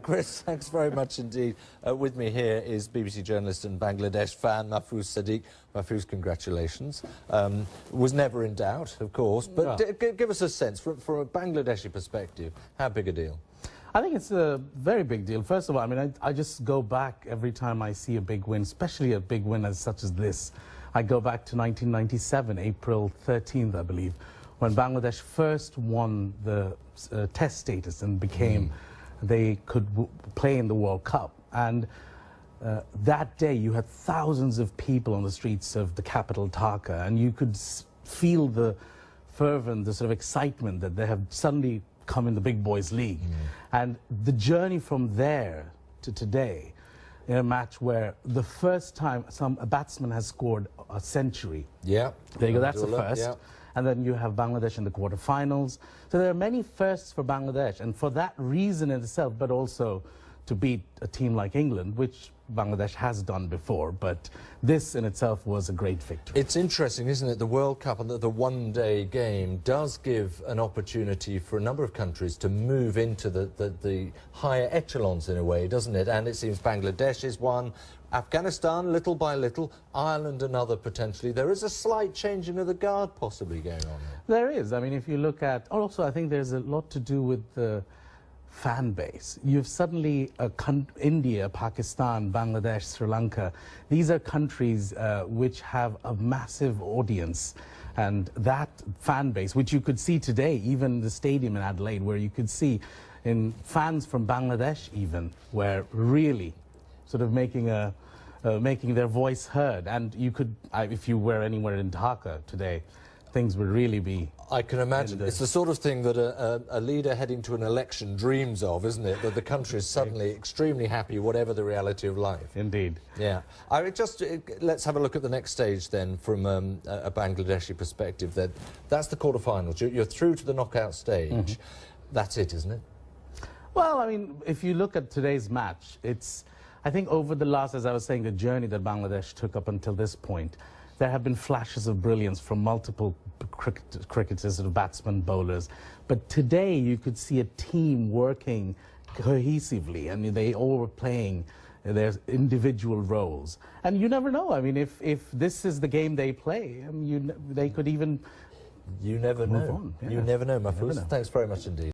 Chris, thanks very much indeed. With me here is BBC journalist and Bangladesh fan Mahfouz Sadiq. Mahfouz, congratulations. Was never in doubt, of course, but give us a sense, from a Bangladeshi perspective, how big a deal? I think it's a very big deal. First of all, I mean, I just go back every time I see a big win, especially a big win such as this. I go back to 1997, April 13th, I believe, when Bangladesh first won the test status and became, they could play in the World Cup. And that day you had thousands of people on the streets of the capital, Dhaka, and you could feel the fervor and the sort of excitement that they have suddenly come in the big boys league. And the journey from there to today, in a match where the first time a batsman has scored a century. Yeah. There you go, that's the first. Yeah. And then you have Bangladesh in the quarterfinals. So there are many firsts for Bangladesh, and for that reason in itself, but also to beat a team like England, which Bangladesh has done before, but this in itself was a great victory. It's interesting, isn't it? The World Cup and the one-day game does give an opportunity for a number of countries to move into the higher echelons in a way, doesn't it? And it seems Bangladesh is one, Afghanistan little by little, Ireland another potentially. There is a slight changing of the guard possibly going on there. There is. I mean, if you look at, also I think there's a lot to do with the fan base. You've suddenly India, Pakistan, Bangladesh, Sri Lanka. These are countries which have a massive audience, and that fan base, which you could see today, even the stadium in Adelaide, where you could see in fans from Bangladesh even, were really sort of making their voice heard. And you could, if you were anywhere in Dhaka today, things would really be... I can imagine. It's the sort of thing that a leader heading to an election dreams of, isn't it? That the country is suddenly extremely happy, whatever the reality of life. Indeed. Yeah. Let's have a look at the next stage then, from a Bangladeshi perspective. That's the quarterfinals. You're through to the knockout stage. That's it, isn't it? Well, I mean, if you look at today's match, I think over the last, as I was saying, the journey that Bangladesh took up until this point, there have been flashes of brilliance from multiple cricketers, sort of batsmen, bowlers. But today you could see a team working cohesively, and they all were playing their individual roles. And you never know. I mean, if this is the game they play, they could even You never know. move on. Yeah. You never know, Mahfouz. Thanks very much indeed.